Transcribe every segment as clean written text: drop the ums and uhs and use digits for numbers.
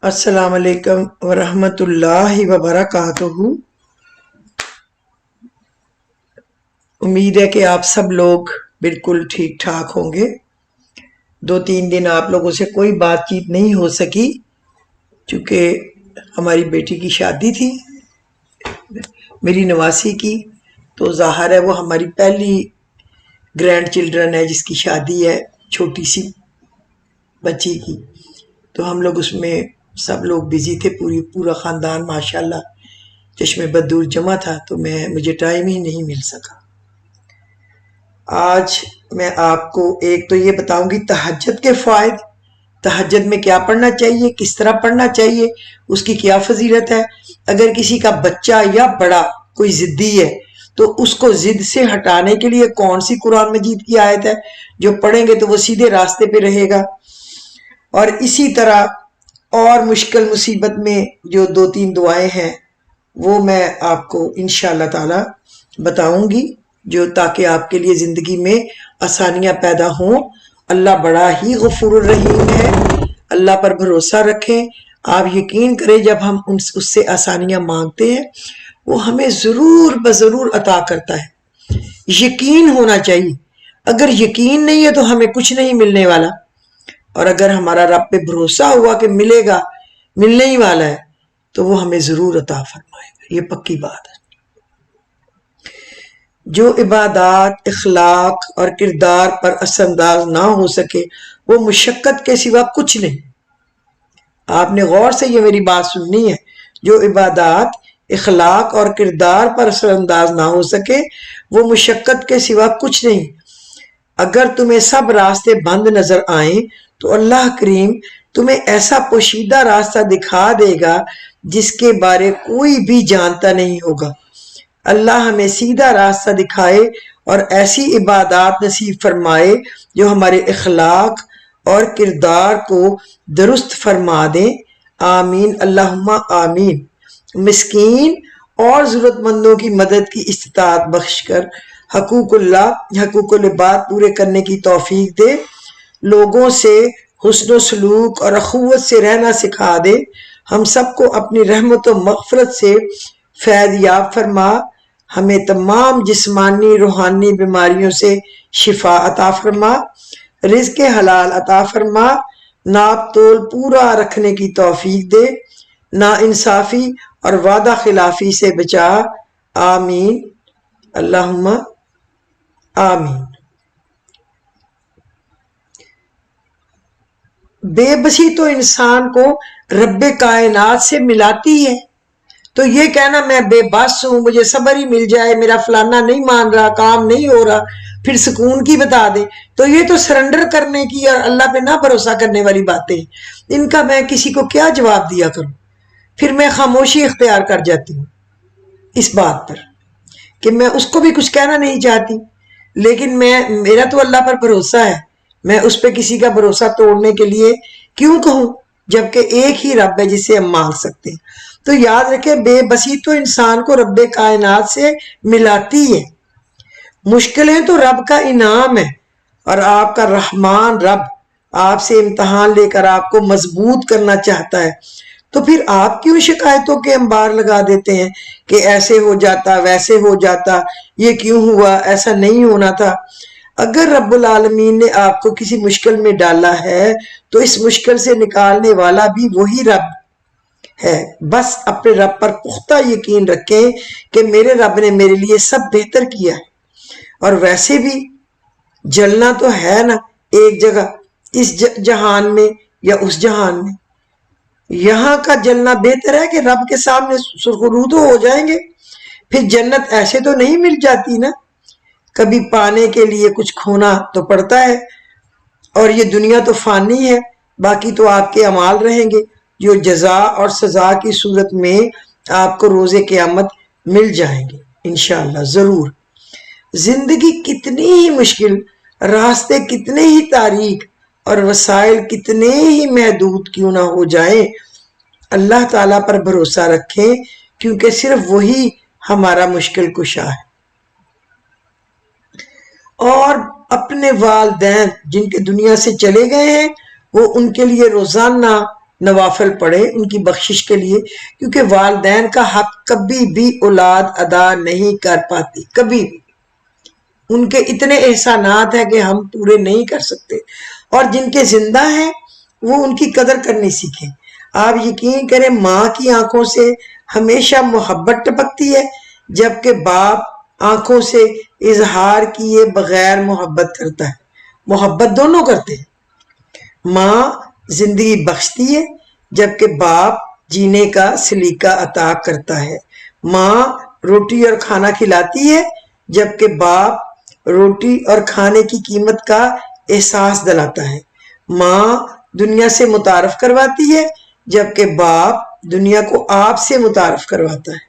السلام علیکم ورحمۃ اللہ وبرکاتہ۔ امید ہے کہ آپ سب لوگ بالکل ٹھیک ٹھاک ہوں گے۔ 2-3 دن آپ لوگوں سے کوئی بات چیت نہیں ہو سکی چونکہ ہماری بیٹی کی شادی تھی، میری نواسی کی، تو ظاہر ہے وہ ہماری پہلی گرینڈ چلڈرن ہے جس کی شادی ہے، چھوٹی سی بچی کی۔ تو ہم لوگ اس میں سب لوگ بزی تھے، پورا خاندان ماشاءاللہ چشم بدور جمع تھا، تو مجھے ٹائم ہی نہیں مل سکا۔ آج میں آپ کو ایک تو یہ بتاؤں گی تہجد کے فوائد، تہجد میں کیا پڑھنا چاہیے، کس طرح پڑھنا چاہیے، اس کی کیا فضیلت ہے۔ اگر کسی کا بچہ یا بڑا کوئی ضدی ہے تو اس کو ضد سے ہٹانے کے لیے کون سی قرآن مجید کی آیت ہے جو پڑھیں گے تو وہ سیدھے راستے پہ رہے گا۔ اور اسی طرح اور مشکل مصیبت میں جو 2-3 دعائیں ہیں وہ میں آپ کو انشاءاللہ تعالی بتاؤں گی، جو تاکہ آپ کے لیے زندگی میں آسانیاں پیدا ہوں۔ اللہ بڑا ہی غفور الرحیم ہے، اللہ پر بھروسہ رکھیں۔ آپ یقین کریں جب ہم اس سے آسانیاں مانگتے ہیں وہ ہمیں ضرور بضرور عطا کرتا ہے۔ یقین ہونا چاہیے، اگر یقین نہیں ہے تو ہمیں کچھ نہیں ملنے والا، اور اگر ہمارا رب پہ بھروسہ ہوا کہ ملے گا، ملنے ہی والا ہے، تو وہ ہمیں ضرور عطا فرمائے گا، یہ پکی بات ہے۔ جو عبادات اخلاق اور کردار پر اثر انداز نہ ہو سکے وہ مشقت کے سوا کچھ نہیں۔ آپ نے غور سے یہ میری بات سننی ہے، جو عبادات اخلاق اور کردار پر اثر انداز نہ ہو سکے وہ مشقت کے سوا کچھ نہیں۔ اگر تمہیں سب راستے بند نظر آئیں تو اللہ کریم تمہیں ایسا پوشیدہ راستہ دکھا دے گا جس کے بارے کوئی بھی جانتا نہیں ہوگا۔ اللہ ہمیں سیدھا راستہ دکھائے اور ایسی عبادات نصیب فرمائے جو ہمارے اخلاق اور کردار کو درست فرما دیں۔ آمین اللہم آمین۔ مسکین اور ضرورت مندوں کی مدد کی استطاعت بخش کر حقوق اللہ، حقوق العباد پورے کرنے کی توفیق دے۔ لوگوں سے حسن و سلوک اور اخوت سے رہنا سکھا دے۔ ہم سب کو اپنی رحمت و مغفرت سے فیض یاب فرما۔ ہمیں تمام جسمانی روحانی بیماریوں سے شفا عطا فرما۔ رزق حلال عطا فرما۔ ناپ تول پورا رکھنے کی توفیق دے۔ نا انصافی اور وعدہ خلافی سے بچا۔ آمین اللہم آمین۔ بے بسی تو انسان کو رب کائنات سے ملاتی ہے، تو یہ کہنا میں بے بس ہوں، مجھے صبر ہی مل جائے، میرا فلانا نہیں مان رہا، کام نہیں ہو رہا، پھر سکون کی بتا دے، تو یہ تو سرنڈر کرنے کی اور اللہ پہ نہ بھروسہ کرنے والی باتیں، ان کا میں کسی کو کیا جواب دیا کروں؟ پھر میں خاموشی اختیار کر جاتی ہوں اس بات پر کہ میں اس کو بھی کچھ کہنا نہیں چاہتی، لیکن میرا تو اللہ پر بھروسہ ہے، میں اس پہ کسی کا بھروسہ توڑنے کے لیے کیوں کہوں، جبکہ ایک ہی رب ہے جسے ہم مانگ سکتے ہیں۔ تو یاد رکھیں بے بسی تو انسان کو رب کائنات سے ملاتی ہے۔ مشکلیں تو رب کا انعام ہے، اور آپ کا رحمان رب آپ سے امتحان لے کر آپ کو مضبوط کرنا چاہتا ہے، تو پھر آپ کیوں شکایتوں کے انبار لگا دیتے ہیں کہ ایسے ہو جاتا، ویسے ہو جاتا، یہ کیوں ہوا، ایسا نہیں ہونا تھا۔ اگر رب العالمین نے آپ کو کسی مشکل میں ڈالا ہے تو اس مشکل سے نکالنے والا بھی وہی رب ہے۔ بس اپنے رب پر پختہ یقین رکھیں کہ میرے رب نے میرے لیے سب بہتر کیا ہے، اور ویسے بھی جلنا تو ہے نا ایک جگہ، اس جہان میں یا اس جہان میں۔ یہاں کا جلنا بہتر ہے کہ رب کے سامنے سرخرو ہو جائیں گے، پھر جنت ایسے تو نہیں مل جاتی نا، کبھی پانے کے لیے کچھ کھونا تو پڑتا ہے، اور یہ دنیا تو فانی ہے، باقی تو آپ کے اعمال رہیں گے جو جزا اور سزا کی صورت میں آپ کو روز قیامت مل جائیں گے انشاءاللہ ضرور۔ زندگی کتنی ہی مشکل، راستے کتنے ہی تاریک اور وسائل کتنے ہی محدود کیوں نہ ہو جائیں، اللہ تعالیٰ پر بھروسہ رکھیں، کیونکہ صرف وہی ہمارا مشکل کشا ہے۔ اور اپنے والدین جن کے دنیا سے چلے گئے ہیں وہ ان کے لیے روزانہ نوافل پڑھے ان کی بخشش کے لیے، کیونکہ والدین کا حق کبھی بھی اولاد ادا نہیں کر پاتی، کبھی بھی۔ ان کے اتنے احسانات ہیں کہ ہم پورے نہیں کر سکتے، اور جن کے زندہ ہیں وہ ان کی قدر کرنی سیکھیں۔ آپ یقین کریں، ماں کی آنکھوں سے ہمیشہ محبت ٹپکتی ہے، جبکہ باپ آنکھوں سے اظہار کیے بغیر محبت کرتا ہے۔ محبت دونوں کرتے ہیں۔ ماں زندگی بخشتی ہے، جبکہ باپ جینے کا سلیقہ عطا کرتا ہے۔ ماں روٹی اور کھانا کھلاتی ہے، جبکہ باپ روٹی اور کھانے کی قیمت کا احساس دلاتا ہے۔ ماں دنیا سے متعارف کرواتی ہے، جبکہ باپ دنیا کو آپ سے متعارف کرواتا ہے۔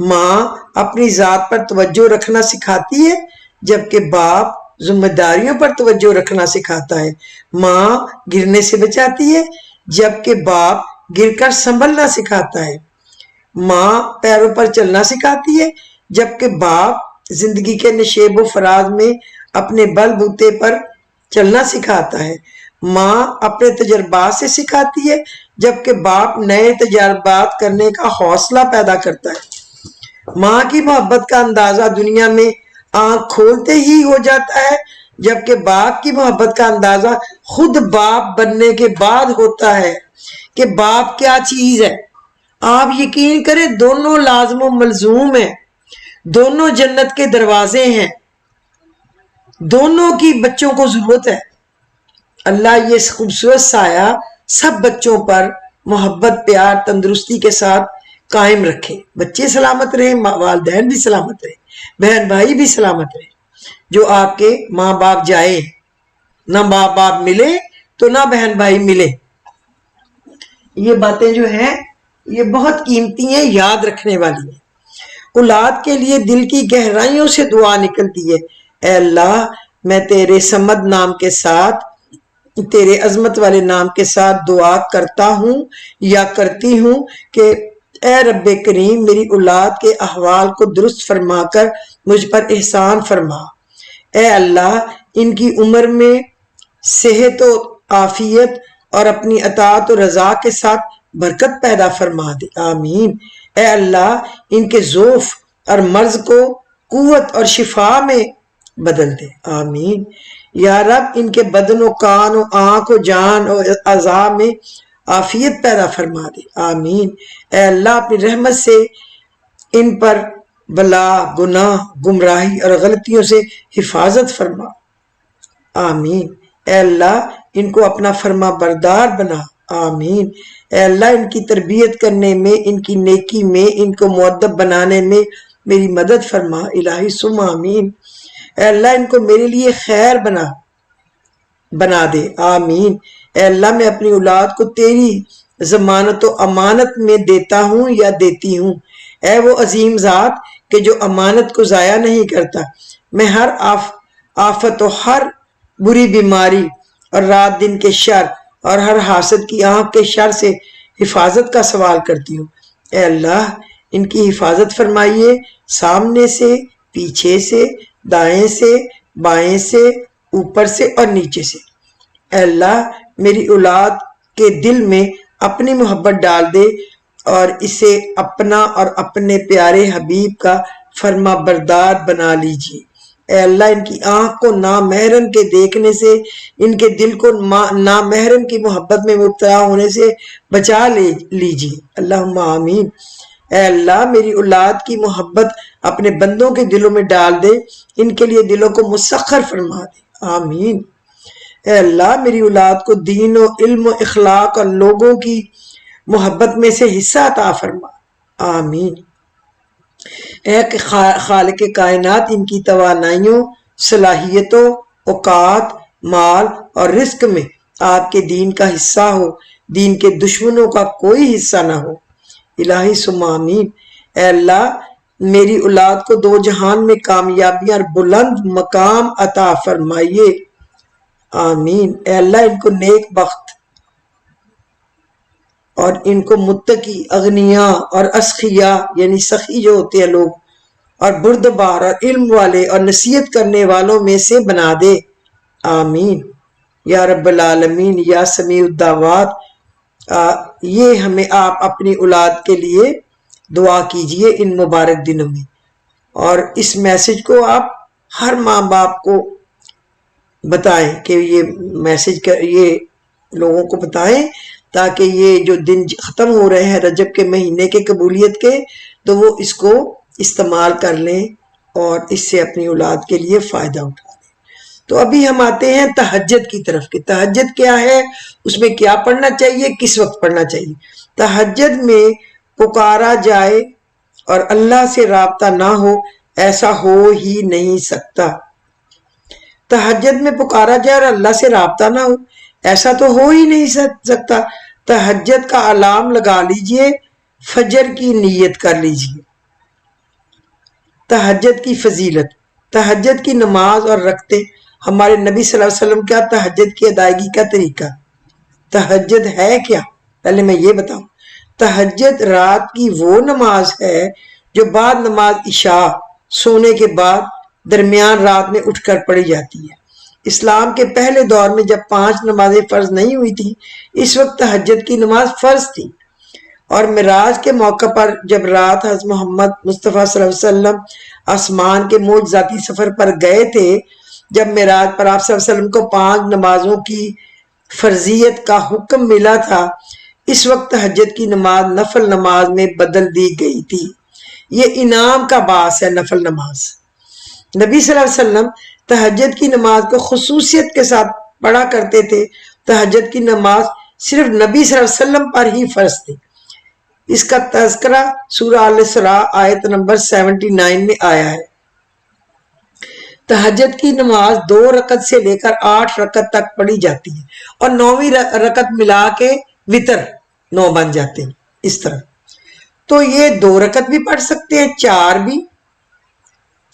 ماں اپنی ذات پر توجہ رکھنا سکھاتی ہے، جبکہ باپ ذمہ داریوں پر توجہ رکھنا سکھاتا ہے۔ ماں گرنے سے بچاتی ہے، جبکہ باپ گر کر سنبھلنا سکھاتا ہے۔ ماں پیروں پر چلنا سکھاتی ہے، جبکہ باپ زندگی کے نشیب و فراز میں اپنے بل بوتے پر چلنا سکھاتا ہے۔ ماں اپنے تجربات سے سکھاتی ہے، جبکہ باپ نئے تجربات کرنے کا حوصلہ پیدا کرتا ہے۔ ماں کی محبت کا اندازہ دنیا میں آنکھ کھولتے ہی ہو جاتا ہے، جبکہ باپ کی محبت کا اندازہ خود باپ بننے کے بعد ہوتا ہے کہ باپ کیا چیز ہے۔ آپ یقین کریں، دونوں لازم و ملزوم ہیں، دونوں جنت کے دروازے ہیں، دونوں کی بچوں کو ضرورت ہے۔ اللہ یہ خوبصورت سایہ سب بچوں پر محبت، پیار، تندرستی کے ساتھ قائم رکھے۔ بچے سلامت رہیں، والدین بھی سلامت رہیں، بہن بھائی بھی سلامت رہیں۔ جو آپ کے ماں باپ جائے، نہ ماں باپ ملے تو نہ بہن بھائی ملے۔ یہ باتیں جو ہیں یہ بہت قیمتی ہیں، یاد رکھنے والی ہیں۔ اولاد کے لیے دل کی گہرائیوں سے دعا نکلتی ہے، اے اللہ میں تیرے صمد نام کے ساتھ، تیرے عظمت والے نام کے ساتھ دعا کرتا ہوں یا کرتی ہوں کہ اے رب کریم میری اولاد کے احوال کو درست فرما کر مجھ پر احسان فرما۔ اے اللہ ان کی عمر میں صحت و عافیت اور اپنی اطاعت و رضا کے ساتھ برکت پیدا فرما دے، آمین۔ اے اللہ ان کے ضعف اور مرض کو قوت اور شفا میں بدل دے، آمین۔ یا رب ان کے بدن و کان و آنکھ و جان و اعضاء میں عافیت پیدا فرما دے، آمین۔ اے اللہ اپنی رحمت سے ان پر بلا، گناہ، گمراہی اور غلطیوں سے حفاظت فرما، آمین۔ اے اللہ ان کو اپنا فرما بردار بنا، آمین۔ اے اللہ ان کی تربیت کرنے میں، ان کی نیکی میں، ان کو مؤدب بنانے میں میری مدد فرما، الہی سم آمین۔ اے اللہ ان کو میرے لیے خیر بنا دے، آمین۔ اے اللہ میں اپنی اولاد کو تیری ضمانت و امانت میں دیتا ہوں یا دیتی ہوں، اے وہ عظیم ذات کہ جو امانت کو ضائع نہیں کرتا۔ میں ہر آفت و ہر بری بیماری اور رات دن کے شر اور ہر حاسد کی آنکھ کے شر سے حفاظت کا سوال کرتی ہوں۔ اے اللہ ان کی حفاظت فرمائیے، سامنے سے، پیچھے سے، دائیں سے، بائیں سے، اوپر سے اور نیچے سے۔ اے اللہ میری اولاد کے دل میں اپنی محبت ڈال دے اور اسے اپنا اور اپنے پیارے حبیب کا فرما بردار بنا لیجیے۔ اے اللہ ان کی آنکھ کو نامحرم کے دیکھنے سے، ان کے دل کو نامحرم کی محبت میں مبتلا ہونے سے بچا لیجیے، اللہم آمین۔ اے اللہ میری اولاد کی محبت اپنے بندوں کے دلوں میں ڈال دے، ان کے لیے دلوں کو مسخر فرما دے، آمین۔ اے اللہ میری اولاد کو دین و علم و اخلاق اور لوگوں کی محبت میں سے حصہ عطا فرما، آمین۔ اے خالق کائنات ان کی توانائیوں، صلاحیتوں، اوقات، مال اور رزق میں آپ کے دین کا حصہ ہو، دین کے دشمنوں کا کوئی حصہ نہ ہو، الہی ثم آمین۔ اے اللہ میری اولاد کو دو جہان میں کامیابیاں اور بلند مقام عطا فرمائیے، آمین۔ اے اللہ ان کو نیک بخت اور ان کو متقی، اغنیاء اور اسخیاء یعنی سخی جو ہوتے ہیں لوگ، اور بردبار اور علم والے اور نصیحت کرنے والوں میں سے بنا دے، آمین۔ یا رب العالمین، یا سمیع الدعوات، یہ ہمیں آپ اپنی اولاد کے لیے دعا کیجئے ان مبارک دنوں میں، اور اس میسج کو آپ ہر ماں باپ کو بتائیں کہ یہ میسج یہ لوگوں کو بتائیں، تاکہ یہ جو دن ختم ہو رہے ہیں رجب کے مہینے کے قبولیت کے، تو وہ اس کو استعمال کر لیں اور اس سے اپنی اولاد کے لیے فائدہ اٹھا لیں۔ تو ابھی ہم آتے ہیں تہجد کی طرف کہ تہجد کیا ہے، اس میں کیا پڑھنا چاہیے، کس وقت پڑھنا چاہیے۔ تہجد میں پکارا جائے اور اللہ سے رابطہ نہ ہو، ایسا ہو ہی نہیں سکتا۔ تہجد میں پکارا جائے اور اللہ سے رابطہ نہ ہو، ایسا تو ہو ہی نہیں سکتا۔ تہجد کا الارم لگا لیجئے، فجر کی نیت کر لیجئے۔ تہجد کی فضیلت، تہجد کی نماز اور رکعتیں۔ ہمارے نبی صلی اللہ علیہ وسلم کا تہجد کی ادائیگی کا طریقہ۔ تہجد ہے کیا، پہلے میں یہ بتاؤں۔ تہجد رات کی وہ نماز ہے جو بعد نماز عشاء سونے کے بعد درمیان رات میں اٹھ کر پڑھی جاتی ہے۔ اسلام کے پہلے دور میں جب 5 نمازیں فرض نہیں ہوئی تھی، اس وقت تہجد کی نماز فرض تھی، اور معراج کے موقع پر جب رات حضرت محمد مصطفیٰ صلی اللہ علیہ وسلم آسمان کے معجزاتی سفر پر گئے تھے، جب معراج پر آپ صلی اللہ علیہ وسلم کو 5 نمازوں کی فرضیت کا حکم ملا تھا، اس وقت تہجد کی نماز نفل نماز میں بدل دی گئی تھی۔ یہ انعام کا باعث ہے نفل نماز۔ نبی صلی اللہ علیہ وسلم تہجد کی نماز کو خصوصیت کے ساتھ پڑھا کرتے تھے۔ تہجد کی نماز صرف نبی صلی اللہ علیہ وسلم پر ہی فرض تھی۔ اس کا تذکرہ سورہ الاسراء آیت نمبر 79 میں آیا ہے۔ تہجد کی نماز 2 رکعت سے لے کر 8 رکعت تک پڑھی جاتی ہے، اور 9ویں رکعت ملا کے وتر 9 بن جاتے ہیں۔ اس طرح تو یہ 2 رکعت بھی پڑھ سکتے ہیں، 4 بھی،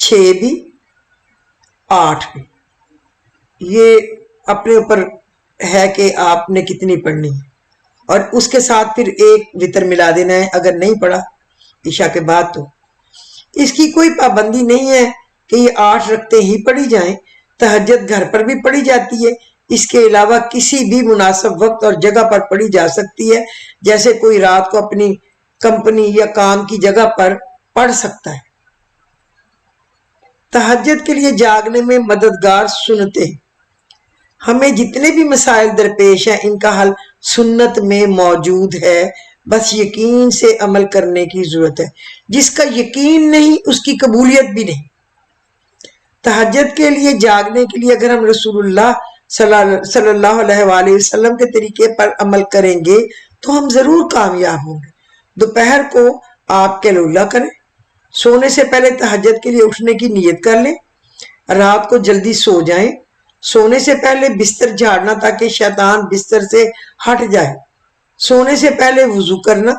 6 بھی، 8 بھی۔ یہ اپنے اوپر ہے کہ آپ نے کتنی پڑھنی ہے، اور اس کے ساتھ پھر ایک وتر ملا دینا ہے اگر نہیں پڑھا عشاء کے بعد۔ تو اس کی کوئی پابندی نہیں ہے کہ یہ 8 رکعتیں ہی پڑھی جائیں۔ تہجد گھر پر بھی پڑھی جاتی ہے، اس کے علاوہ کسی بھی مناسب وقت اور جگہ پر پڑھی جا سکتی ہے، جیسے کوئی رات کو اپنی کمپنی یا کام کی جگہ پر پڑھ سکتا ہے۔ تہجد کے لیے جاگنے میں مددگار سنتیں۔ ہمیں جتنے بھی مسائل درپیش ہیں ان کا حل سنت میں موجود ہے، بس یقین سے عمل کرنے کی ضرورت ہے۔ جس کا یقین نہیں اس کی قبولیت بھی نہیں۔ تہجد کے لیے جاگنے کے لیے اگر ہم رسول اللہ صلی اللہ علیہ وآلہ وسلم کے طریقے پر عمل کریں گے تو ہم ضرور کامیاب ہوں گے۔ دوپہر کو آپ قیلولہ کریں، سونے سے پہلے تہجد کے لیے اٹھنے کی نیت کر لیں، رات کو جلدی سو جائیں، سونے سے پہلے بستر جھاڑنا تاکہ شیطان بستر سے ہٹ جائے، سونے سے پہلے وضو کرنا۔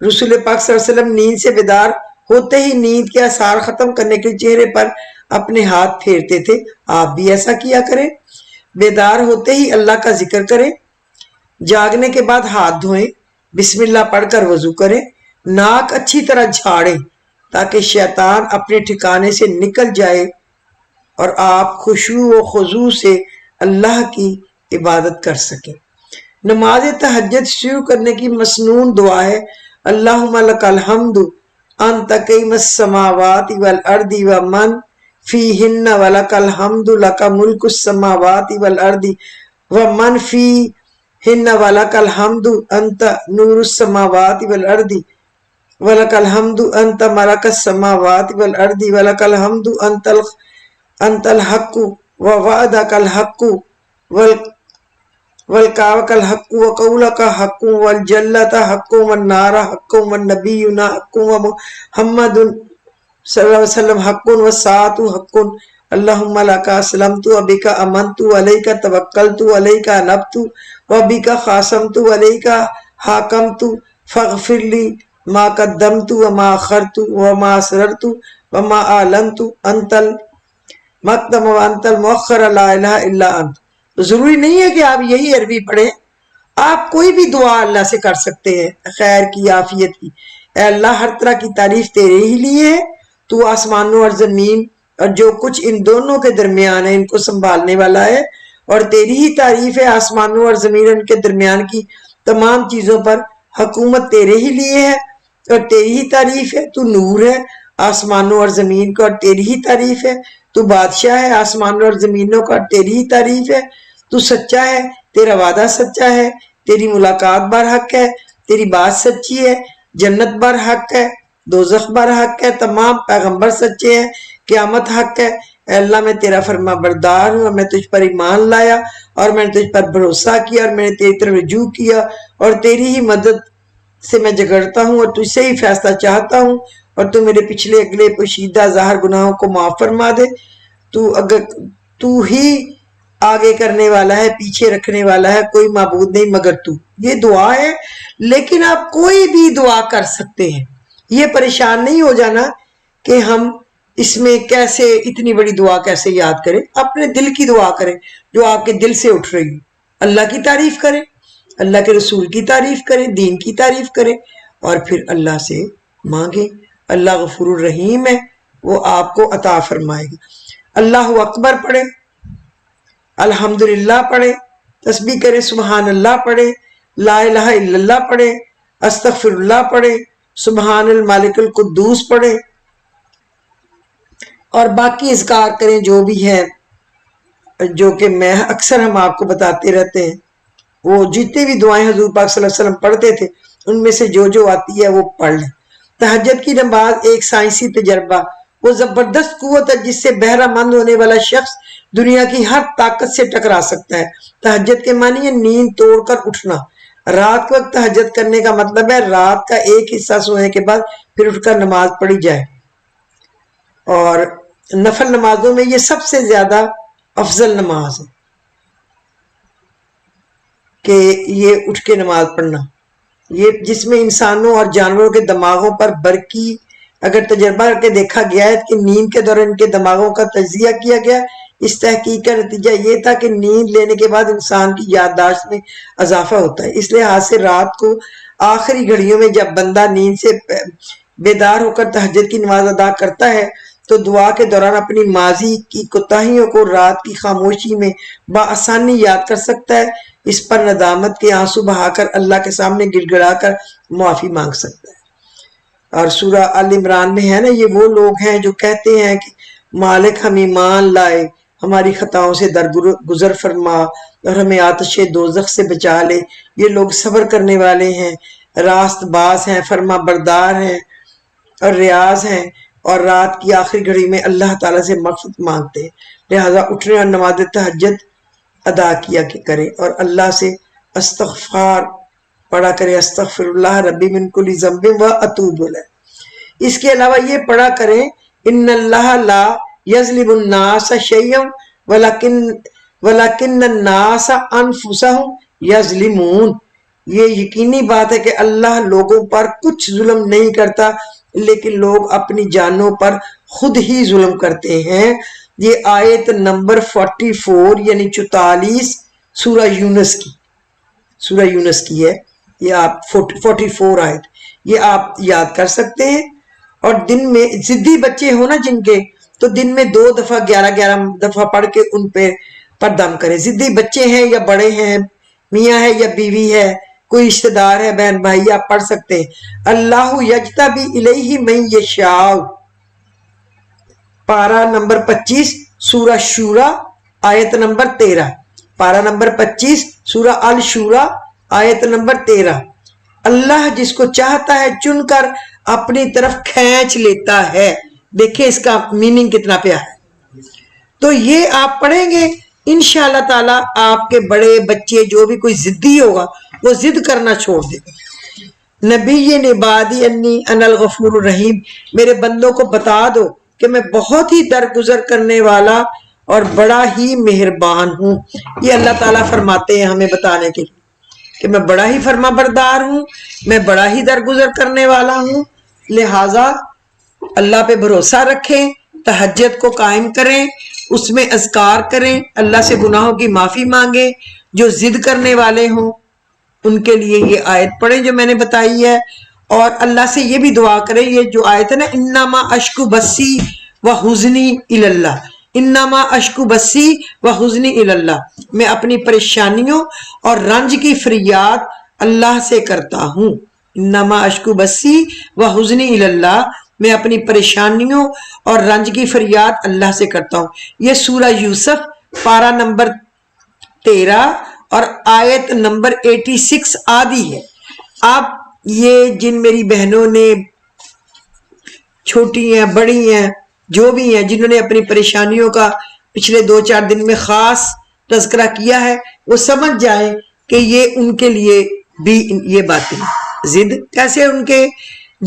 رسول پاک صلی اللہ علیہ وسلم نیند سے بیدار ہوتے ہی نیند کے آثار ختم کرنے کے لیے چہرے پر اپنے ہاتھ پھیرتے تھے، آپ بھی ایسا کیا کریں۔ بیدار ہوتے ہی اللہ کا ذکر کریں، جاگنے کے بعد ہاتھ دھوئیں، بسم اللہ پڑھ کر وضو کریں، ناک اچھی طرح جھاڑیں تاکہ شیطان اپنے ٹھکانے سے نکل جائے اور آپ خشوع و خضوع سے اللہ کی عبادت کر سکیں۔ نماز تہجد شروع کرنے کی مسنون دعا ہے، اللہم لک الحمد انت قیم السماوات والارض ومن فیہن ولک الحمد لک ملک السماوات والارض ومن فیہن ولک الحمد انت نور السماوات والارض ولک الحمد انت ملک السماوات والارض ولک الحمد انت الحق ووعدک الحق والکعبک الحق وقولک حق والجلت حق والنار حق والنبیون حق ومحمد صلی اللہ علیہ وسلم حق والساعۃ حق اللہم لک اسلمت وبک آمنت وعلیک توکلت وعلیک انبت وبک خاصمت وعلیک حاکمت فاغفر لی ما قدمت وما اخرت وما اسررت وما اعلنت انت المقدم وانت المؤخر لا الہ الا انت۔ ضروری نہیں ہے کہ آپ یہی عربی پڑھیں، آپ کوئی بھی دعا اللہ سے کر سکتے ہیں، خیر کی، عافیت کی۔ اے اللہ، ہر طرح کی تعریف تیرے ہی لیے ہے، تو آسمانوں اور زمین اور جو کچھ ان دونوں کے درمیان ہے ان کو سنبھالنے والا ہے، اور تیری ہی تعریف ہے آسمانوں اور زمین ان کے درمیان کی، تمام چیزوں پر حکومت تیرے ہی لیے ہے اور تیری ہی تعریف ہے. تو نور ہے آسمانوں اور زمین کا اور تیری ہی تعریف ہے. تو بادشاہ ہے آسمانوں اور زمینوں کا اور تیری ہی تعریف ہے. تو سچا ہے تیرا وعدہ سچا ہے, تیری ملاقات بر حق ہے, تیری بات سچی ہے, جنت بر حق ہے, دوزخ بر حق ہے, تمام پیغمبر سچے ہیں, قیامت حق ہے. اے اللہ میں تیرا فرما بردار ہوں اور میں تجھ پر ایمان لایا اور میں نے تجھ پر بھروسہ کیا اور میں نے تیری طرف رجوع کیا اور تیری ہی مدد سے میں جگڑتا ہوں اور تجھ سے ہی فیصلہ چاہتا ہوں اور تو میرے پچھلے اگلے پوشیدہ ظاہر گناہوں کو معاف فرما دے. تو ہی آگے کرنے والا ہے, پیچھے رکھنے والا ہے, کوئی معبود نہیں مگر تو. یہ دعا ہے, لیکن آپ کوئی بھی دعا کر سکتے ہیں. یہ پریشان نہیں ہو جانا کہ ہم اس میں کیسے اتنی بڑی دعا کیسے یاد کریں. اپنے دل کی دعا کریں جو آپ کے دل سے اٹھ رہی. اللہ کی تعریف کریں, اللہ کے رسول کی تعریف کریں, دین کی تعریف کریں اور پھر اللہ سے مانگیں. اللہ غفور الرحیم ہے, وہ آپ کو عطا فرمائے گا. اللہ اکبر پڑھے, الحمدللہ پڑھے, تسبیح کرے, سبحان اللہ پڑھے, لا الہ الا اللہ پڑھے, استغفر اللہ پڑھے, سبحان المالک القدوس پڑھے اور باقی اذکار کریں جو بھی ہے, جو کہ میں اکثر ہم آپ کو بتاتے رہتے ہیں. وہ جتنے بھی دعائیں حضور پاک صلی اللہ علیہ وسلم پڑھتے تھے ان میں سے جو آتی ہے وہ پڑھ لیں. تہجد کی نماز ایک سائنسی تجربہ, وہ زبردست قوت ہے جس سے بہرہ مند ہونے والا شخص دنیا کی ہر طاقت سے ٹکرا سکتا ہے. تہجد کے معنی ہے نیند توڑ کر اٹھنا. رات وقت تہجد کرنے کا مطلب ہے رات کا ایک حصہ سونے کے بعد پھر اٹھ کر نماز پڑھی جائے, اور نفل نمازوں میں یہ سب سے زیادہ افضل نماز ہے کہ یہ اٹھ کے نماز پڑھنا, یہ جس میں انسانوں اور جانوروں کے دماغوں پر برقی اگر تجربہ کر کے دیکھا گیا ہے کہ نیند کے دوران ان کے دماغوں کا تجزیہ کیا گیا. اس تحقیق کا نتیجہ یہ تھا کہ نیند لینے کے بعد انسان کی یادداشت میں اضافہ ہوتا ہے. اس لحاظ سے رات کو آخری گھڑیوں میں جب بندہ نیند سے بیدار ہو کر تہجد کی نماز ادا کرتا ہے تو دعا کے دوران اپنی ماضی کی کوتاہیوں کو رات کی خاموشی میں بآسانی یاد کر سکتا ہے. اس پر ندامت کے آنسو بہا کر اللہ کے سامنے گڑ گڑا کر معافی مانگ سکتا ہے. اور سورہ آل عمران میں ہے نا, یہ وہ لوگ ہیں جو کہتے ہیں کہ مالک ہم ایمان لائے, ہماری خطاؤں سے درگزر فرما اور ہمیں آتش دوزخ سے بچا لے. یہ لوگ صبر کرنے والے ہیں, راست باز ہیں, فرما بردار ہیں اور ریاض ہیں, اور رات کی آخری گھڑی میں اللہ تعالیٰ سے مغفرت مانگتے ہیں. لہذا اٹھنے اور نماز تہجد ادا کیا کرے اور اللہ سے استغفار پڑھا کرے, استغفر اللہ ربی من کل ذنب و اتوب الیہ. اس کے علاوہ یہ پڑھا کریں ان اللہ لا یظلم الناس شیئا ولکن الناس انفسهم یظلمون. یہ یقینی بات ہے کہ اللہ لوگوں پر کچھ ظلم نہیں کرتا لیکن لوگ اپنی جانوں پر خود ہی ظلم کرتے ہیں. یہ آیت نمبر 44 یعنی 44 سورہ یونس کی ہے. یہ آپ 44 آیت یہ آپ یاد کر سکتے ہیں. اور دن میں ضدی بچے ہو نا جن کے, تو دن میں 2 دفعہ 11 دفعہ پڑھ کے ان پہ دم کریں. ضدی بچے ہیں یا بڑے ہیں, میاں ہے یا بیوی ہے, کوئی رشتہ دار ہے, بہن بھائی, آپ پڑھ سکتے ہیں. اللہ یجتبی الیہ من یشاء, پارہ نمبر 25 سورہ شورى آیت نمبر 13. پارہ نمبر 25 سورہ الشورى آیت نمبر 13. اللہ جس کو چاہتا ہے چن کر اپنی طرف کھینچ لیتا ہے. دیکھیں اس کا میننگ کتنا پیارا ہے. تو یہ آپ پڑھیں گے انشاءاللہ تعالی آپ کے بڑے بچے جو بھی کوئی ضدی ہوگا وہ ضد کرنا چھوڑ دے گا. نبی نبادی انی انا الغفور الرحیم, میرے بندوں کو بتا دو کہ میں بہت ہی درگزر کرنے والا اور بڑا ہی مہربان ہوں. یہ اللہ تعالیٰ فرماتے ہیں ہمیں بتانے کے لیے کہ میں بڑا ہی فرما بردار ہوں, میں بڑا ہی درگزر کرنے والا ہوں. لہٰذا اللہ پہ بھروسہ رکھیں, تہجد کو قائم کریں, اس میں اذکار کریں, اللہ سے گناہوں کی معافی مانگیں. جو ضد کرنے والے ہوں ان کے لیے یہ آیت پڑھیں جو میں نے بتائی ہے, اور اللہ سے یہ بھی دعا کریں. یہ جو آیت ہے نا, انما اشکو بسی و حزنی اللہ, انما اشکو بسی و حزنی اللہ, میں اپنی پریشانیوں اور رنج کی فریاد اللہ سے کرتا ہوں. انما اشکو بسی و حزنی اللہ، میں اپنی پریشانیوں اور رنج کی فریاد اللہ سے کرتا ہوں. یہ سورہ یوسف پارہ نمبر 13 اور آیت نمبر 86 آدھی ہے. آپ یہ جن میری بہنوں نے چھوٹی ہیں بڑی ہیں جو بھی ہیں جنہوں نے اپنی پریشانیوں کا پچھلے 2-4 دن میں خاص تذکرہ کیا ہے وہ سمجھ جائیں کہ یہ ان کے لیے بھی یہ باتیں ضد کیسے ان کے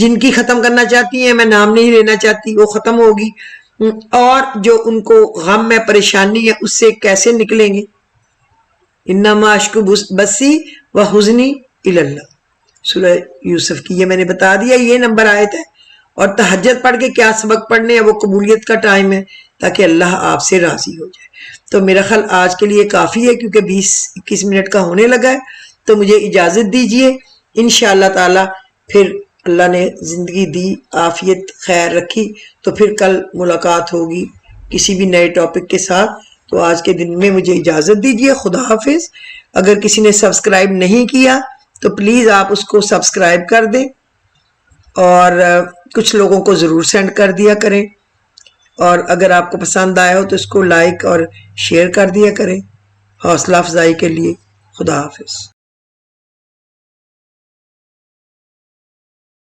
جن کی ختم کرنا چاہتی ہیں، میں نام نہیں لینا چاہتی، وہ ختم ہوگی، اور جو ان کو غم ہے پریشانی ہے اس سے کیسے نکلیں گے. انما اشکو بسی و حزنی اللہ، سورہ یوسف کی یہ میں نے بتا دیا. یہ نمبر آیت ہے. اور تہجد پڑھ کے کیا سبق پڑھنے ہیں، وہ قبولیت کا ٹائم ہے تاکہ اللہ آپ سے راضی ہو جائے. تو میرا خیال آج کے لیے کافی ہے کیونکہ 20-21 منٹ کا ہونے لگا ہے. تو مجھے اجازت دیجئے، انشاءاللہ تعالی پھر اللہ نے زندگی دی، عافیت خیر رکھی تو پھر کل ملاقات ہوگی کسی بھی نئے ٹاپک کے ساتھ. تو آج کے دن میں مجھے اجازت دیجئے، خدا حافظ. اگر کسی نے سبسکرائب نہیں کیا تو پلیز آپ اس کو سبسکرائب کر دیں اور کچھ لوگوں کو ضرور سینڈ کر دیا کریں، اور اگر آپ کو پسند آیا ہو تو اس کو لائک اور شیئر کر دیا کریں حوصلہ افزائی کے لیے. خدا حافظ.